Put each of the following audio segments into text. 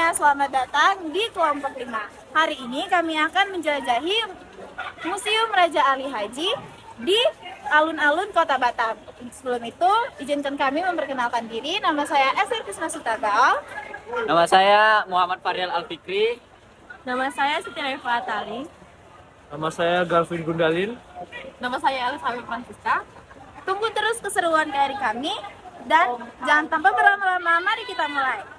semuanya, selamat datang di kelompok 5. Hari ini kami akan menjelajahi Museum Raja Ali Haji di alun-alun Kota Batam. Sebelum itu, izinkan kami memperkenalkan diri. Nama saya Esther Krisna Sutagal. Nama saya Muhammad Faryal Alfikri. Nama saya Siti Raifa Atali. Nama saya Galvin Gundalin. Nama saya Elizabeth Francisca. Tunggu terus keseruan dari kami dan jangan tanpa berlama-lama, mari kita mulai.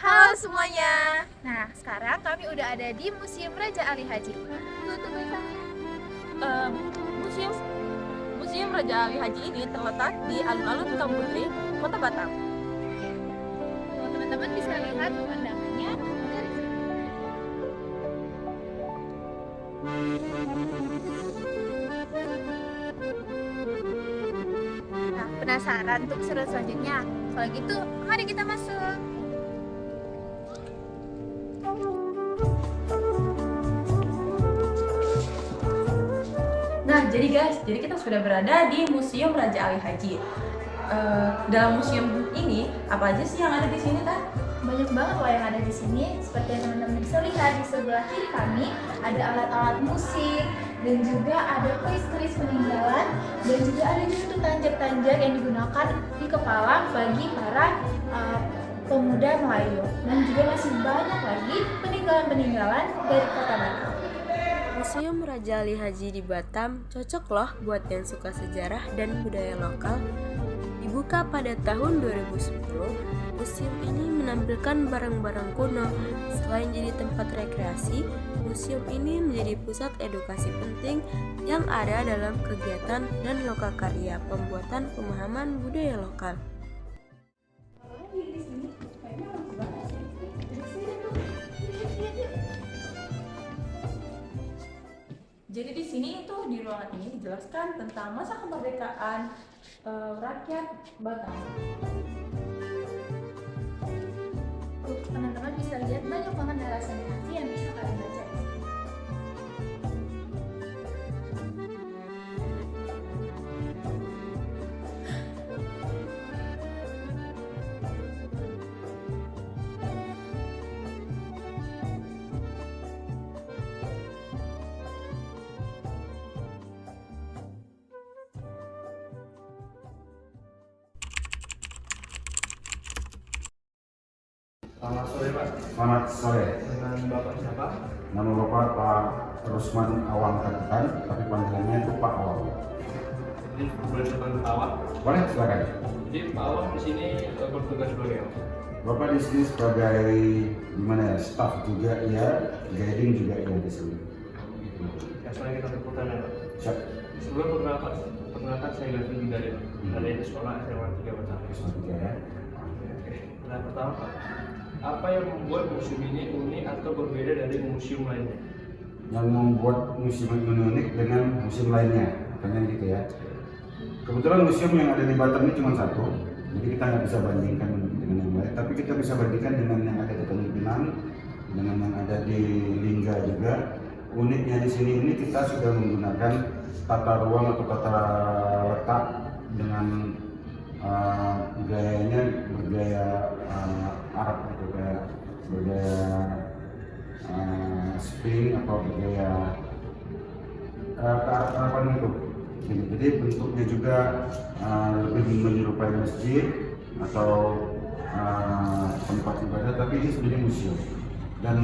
Halo semuanya. Nah, sekarang kami udah ada di Museum Raja Ali Haji. Museum Raja Ali Haji ini terletak di alun-alun Kampung Putri, Kota Batam. Teman-teman bisa lihat pemandangannya dari sini. Nah, penasaran untuk keseruan selanjutnya? Kalau gitu, mari kita masuk. Nah, jadi kita sudah berada di Museum Raja Ali Haji. Dalam museum ini, apa aja sih yang ada di sini, Tah? Banyak banget loh yang ada di sini. Seperti yang teman-teman bisa lihat di sebelah kiri kami ada alat-alat musik dan juga ada keris-keris peninggalan dan juga ada juga tanjak-tanjak yang digunakan di kepala bagi para pemuda Melayu. Dan juga masih banyak lagi peninggalan-peninggalan dari Kota Batam. Museum Raja Ali Haji di Batam cocok loh buat yang suka sejarah dan budaya lokal. Dibuka pada tahun 2010, museum ini menampilkan barang-barang kuno. Selain jadi tempat rekreasi, museum ini menjadi pusat edukasi penting yang ada dalam kegiatan dan lokakarya pembuatan pemahaman budaya lokal. Jadi di sini itu di ruangan ini dijelaskan tentang masa kemerdekaan rakyat Batam. Teman-teman bisa lihat banyak banget narasi-narasi yang bisa kalian baca. Selamat sore, Pak. Selamat sore. Dengan Bapak siapa? Nama Bapak Pak Rusman Awang Kapitan, tapi panggilannya itu Pak Awang. Jadi boleh dipanggil Pak Awang. Boleh, silakan. Jadi Pak Awang di sini bertugas sebagai apa? Bapak di sini sebagai gimana ya, staff juga ya, guiding juga ya di sini. Ya, setelah kita berputar ya, Pak. Siap. Sebelum perkenalkan saya Galvin Gundalin dari sekolah SMA 3 Batam. Tiga ya. Oke. Nah, pertama Pak, apa yang membuat museum ini unik atau berbeda dari museum lainnya? Yang membuat museum ini unik dengan museum lainnya, katanya gitu ya. Kebetulan museum yang ada di Batam ini cuma satu, jadi kita nggak bisa bandingkan dengan yang lain. Tapi kita bisa bandingkan dengan yang ada di Tanjung Pinang, dengan yang ada di Lingga juga. Uniknya di sini ini kita sudah menggunakan tata ruang atau tata letak dengan gayanya bergaya Arab gitu, kayak bergaya spring atau bergaya kearapan itu. Jadi bentuknya juga lebih menyerupai masjid atau tempat ibadah, tapi ini sebenarnya museum. Dan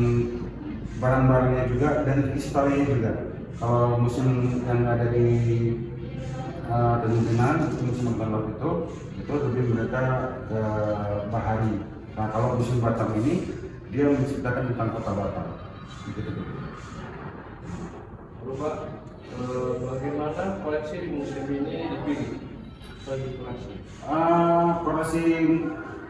barang-barangnya juga dan historinya juga. Kalau museum yang ada di Tanjung Pinang, museum angkatan laut itu lebih mereka ke bahari. Nah, kalau museum Batam ini dia menceritakan tentang Kota Batam. Gitu. Lalu Pak, bagaimana koleksi di museum ini dipilih bagi koleksi? Koleksi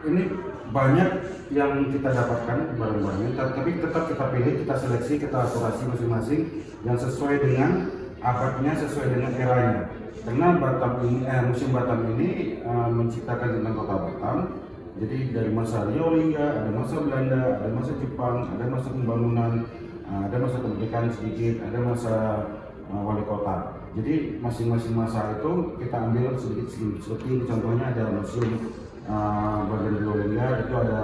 ini banyak yang kita dapatkan barang-barangnya, tapi tetap kita pilih, kita seleksi, kita akurasi masing-masing yang sesuai dengan abadnya, sesuai dengan eranya. Karena Museum Batam ini menciptakan tentang Kota Batam. Jadi dari masa Rio Lingga, ada masa Belanda, ada masa Jepang, ada masa pembangunan, ada masa kemerdekaan sedikit, ada masa wali kota. Jadi masing-masing masa itu kita ambil sedikit seperti contohnya ada museum bagian Lingga, itu ada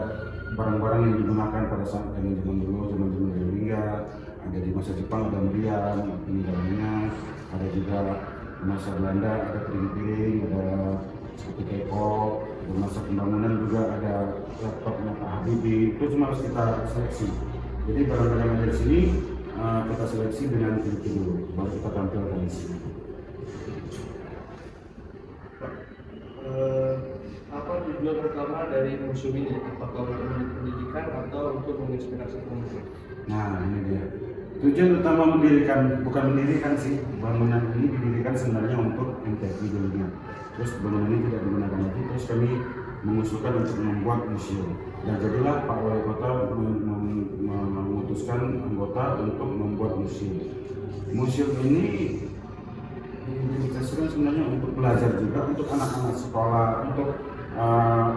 barang-barang yang digunakan pada saat zaman dulu, zaman Lingga. Ada di masa Jepang ada meriam peninggalannya, ada juga masa Belanda ada piring-piring, ada seperti teko. Di masa pembangunan juga ada laptopnya Pak Habibie. Itu cuma harus kita seleksi. Jadi barang-barang yang ada di sini kita seleksi dengan teliti dulu, baru kita tampilkan di sini. Apa tujuan utama dari museum ini? Apakah untuk pendidikan atau untuk menginspirasi pengunjung? Nah ini dia. Tujuan utama bukan mendirikan sih, bangunan ini didirikan sebenarnya untuk MTQ dulunya. Terus bangunan ini tidak digunakan lagi, terus kami mengusulkan untuk membuat museum. Dan jadilah Pak Wali Kota memutuskan anggota untuk membuat museum. Museum ini didedikasikan sebenarnya untuk belajar juga, untuk anak-anak sekolah, untuk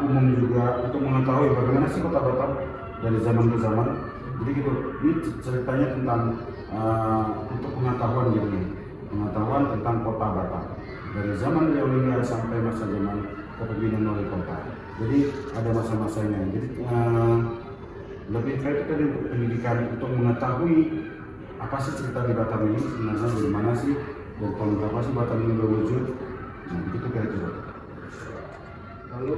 umum juga, untuk mengetahui bagaimana sih Kota Batam dari zaman ke zaman. Jadi gitu, ini ceritanya tentang untuk pengetahuan gitu nih, pengetahuan tentang Kota Batam dari zaman Lingga sampai masa zaman kepemimpinan wali kota. Jadi ada masa-masanya. Jadi lebih kayak tadi untuk pendidikan, untuk mengetahui apa sih cerita di Batam ini sebenarnya, dari mana sih, dari tahun berapa sih Batam ini berwujud. Nah begitu kira-kira. Lalu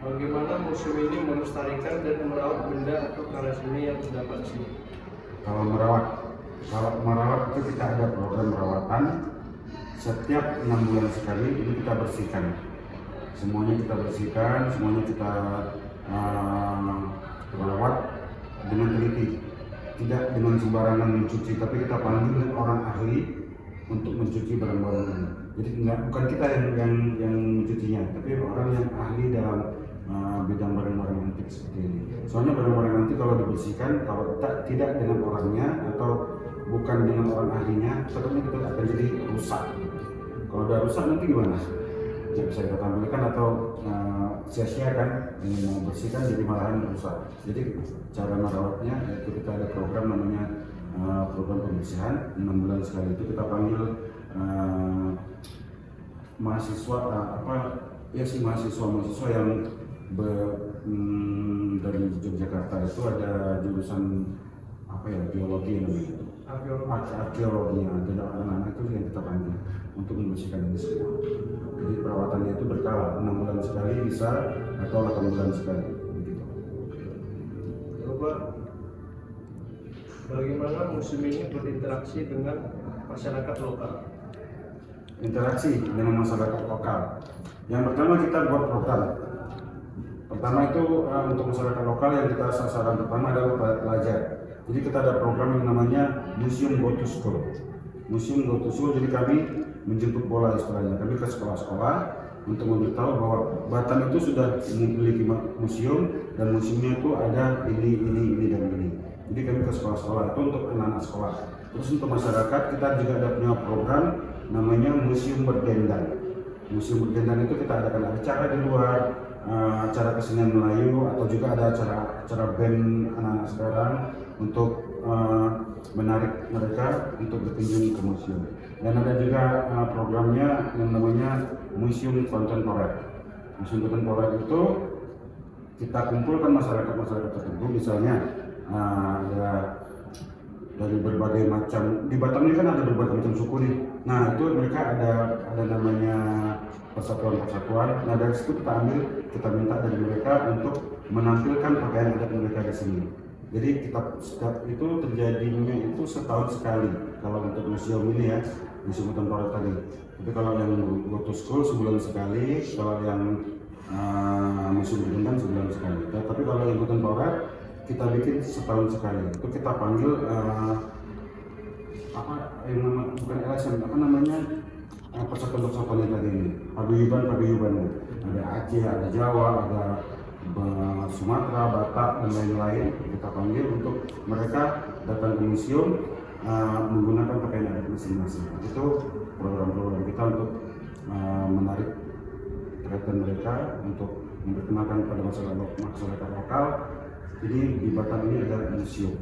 bagaimana museum ini melestarikan dan merawat benda atau karya seni yang terdapat di sini? Kalau merawat itu kita ada program perawatan setiap 6 bulan sekali. Ini kita bersihkan, semuanya kita bersihkan, semuanya kita rawat dengan teliti, tidak dengan sembarangan mencuci, tapi kita panggil orang ahli untuk mencuci barang-barang ini. Jadi bukan kita yang mencucinya, tapi orang yang ahli dalam bidang barang-barang antik seperti ini. Soalnya barang-barang antik kalau dibersihkan, kalau tidak dengan orangnya atau bukan dengan orang ahlinya, tentunya kita akan jadi rusak. Kalau udah rusak nanti gimana? Ya bisa kita tampilkan atau sia-sia kan, ini mau bersihkan jadi malahan rusak. Jadi cara merawatnya yaitu kita ada program namanya program pembersihan 6 bulan sekali. Itu kita panggil mahasiswa mahasiswa yang dari Yogyakarta. Itu ada jurusan biologi namanya, arkeologi. Ada anak-anak itu yang kita panggil untuk membersihkan ini semua. Jadi perawatannya itu berkala, 6 bulan sekali bisa atau 8 bulan sekali begitu. Coba bagaimana museum ini berinteraksi dengan masyarakat lokal? Interaksi dengan masyarakat lokal. Yang pertama kita buat program. Pertama itu untuk masyarakat lokal yang kita sasaran pertama adalah pelajar. Jadi kita ada program yang namanya Museum Go to School. Museum Go to School, jadi kami menjemput bola istilahnya. Kami ke sekolah-sekolah untuk memberitahu bahwa Batam itu sudah memiliki museum dan museumnya itu ada ini dan ini. Jadi kami ke sekolah-sekolah itu untuk anak-anak sekolah. Terus untuk masyarakat kita juga ada punya program namanya Museum Berdendang. Museum Berdendang itu kita adakan acara di luar, acara kesenian Melayu, atau juga ada acara band anak-anak sekarang untuk menarik mereka untuk berkunjung ke museum. Dan ada juga programnya yang namanya Museum Kontemporer. Museum Kontemporer itu kita kumpulkan masyarakat tertentu, misalnya ada dari berbagai macam, di Batam ini kan ada berbagai macam suku nih. Nah itu mereka ada namanya persatuan. Nah dari situ kita minta dari mereka untuk menampilkan pakaian adat mereka di sini. Jadi itu terjadinya itu setahun sekali kalau untuk museum ini ya, museum kontemporer tadi. Tapi kalau yang Go to School sebulan sekali, kalau yang museum berdendang sebulan sekali. Tapi kalau yang kontemporer kita bikin setahun sekali. Itu kita panggil bukan LSM, persatuan yang tadi ini, paguyuban. Ada Aceh, ada Jawa, ada Sumatera, Batak, dan lain-lain. Kita panggil untuk mereka datang ke museum menggunakan pakaian adat masing-masing. Itu program-program kita untuk menarik perhatian mereka, untuk memperkenalkan pada masyarakat lokal. Jadi di Batam ini ada museum,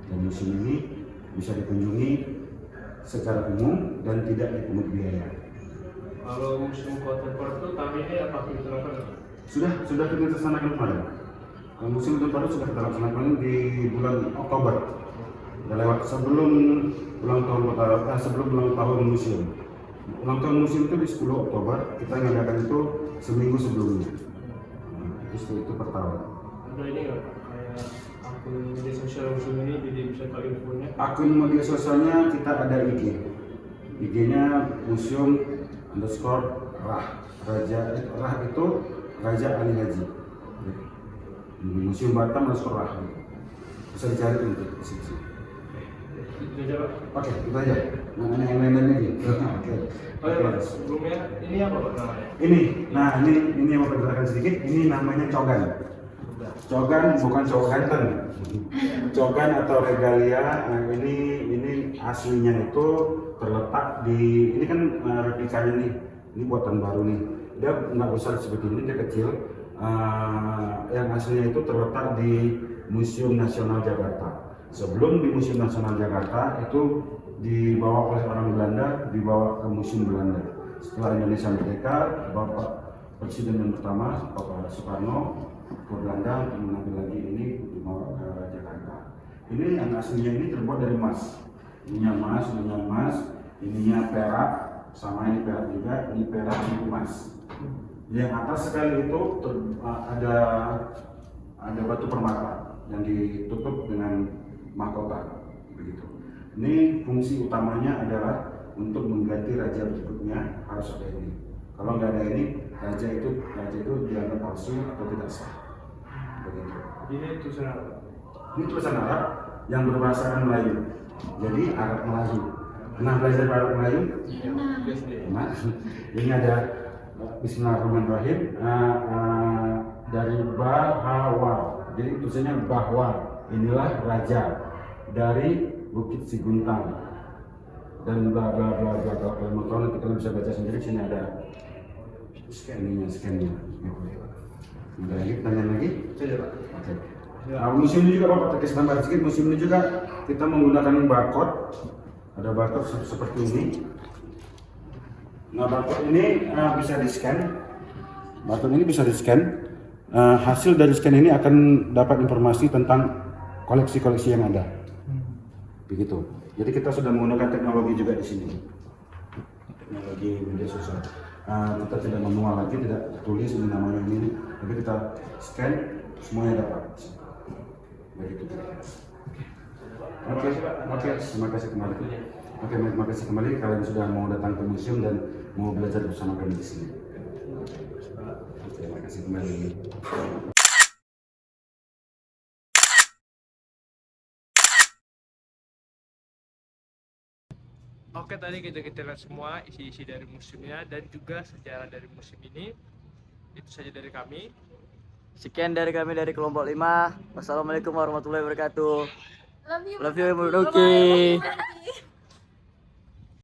dan museum ini bisa dikunjungi secara umum dan tidak dipungut biaya. Kalau museum kontemporer itu tahun ini apa kita lakukan? Sudah kita laksanakan kemarin. Museum kontemporer sudah kita laksanakan di bulan Oktober. Sudah lewat sebelum ulang tahun museum. Ulang tahun museum itu di 10 Oktober. Kita ngadakan itu seminggu sebelumnya. Itu per tahun. Ada ini nggak Pak? Kayak akun media sosial museum ini, jadi bisa tahu infonya. Akun media sosialnya kita ada IG. IG-nya museum_rah. Rah itu Raja Ali Haji. Museum Batam_rah. Bisa dicari untuk di situ. Itu aja Pak. Oke, itu aja. Nah, yang lain lagi. Oke. Oh ya Pak, sebelumnya ini apa Pak namanya? Ini yang mau perkenalkan sedikit. Ini namanya cogan. Cogan bukan cowok ganteng. Cogan atau regalia. Ini aslinya itu terletak di. Ini kan replikanya nih. Ini buatan baru nih. Dia nggak besar seperti ini, dia kecil. Yang aslinya itu terletak di Museum Nasional Jakarta. Sebelum di Museum Nasional Jakarta itu dibawa oleh orang Belanda, dibawa ke Museum Belanda. Setelah Indonesia merdeka, Bapak Presiden yang pertama, Bapak Soekarno, ke Belanda untuk mengambil lagi ini dibawa ke Jakarta. Ini yang aslinya ini terbuat dari emas. Ininya emas, ininya perak, sama ini perak juga, ini perak, ini emas. Yang atas sekali itu ada batu permata yang ditutup dengan mahkota begitu. Ini fungsi utamanya adalah untuk mengganti raja berikutnya, harus ada ini. Kalau nggak ada ini, raja itu dianggap palsu atau tidak sah. Begitu. Ini tulisan apa? Ini tulisan Arab yang berbahasa Melayu. Jadi Arab Melayu. Pernah belajar Arab Melayu? Nah, ini ada Bismillahirrahmanirrahim dari Bahwa. Jadi tulisannya bahwa inilah raja dari Bukit Siguntang dan bla bla bla bla bla. Kalau mau tahu nanti kalian bisa baca sendiri. Sini ada scannya. Ada lagi pertanyaan lagi? Saja Pak. Oke. Museum ini juga Bapak tegas tambah sedikit. Museum ini juga kita menggunakan barcode. Ada barcode seperti ini. Nah, barcode ini bisa di-scan. Barcode ini bisa di-scan. Hasil dari scan ini akan dapat informasi tentang koleksi-koleksi yang ada. Begitu. Jadi kita sudah menggunakan teknologi juga di sini. Teknologi media sosial. Kita tidak manual lagi, tidak tulis ini namanya ini, tapi kita scan semuanya dapat. Begitu. Oke, terima kasih kembali. Terima kasih kembali kalian sudah mau datang ke museum dan mau belajar bersama kami di sini. Terima kasih kembali. Oke, tadi kita lihat semua isi-isi dari museumnya dan juga sejarah dari museum ini. Itu saja dari kami. Sekian dari kami dari kelompok 5. Wassalamualaikum warahmatullahi wabarakatuh. Love you. Love you, Ibu Doki. Bye-bye.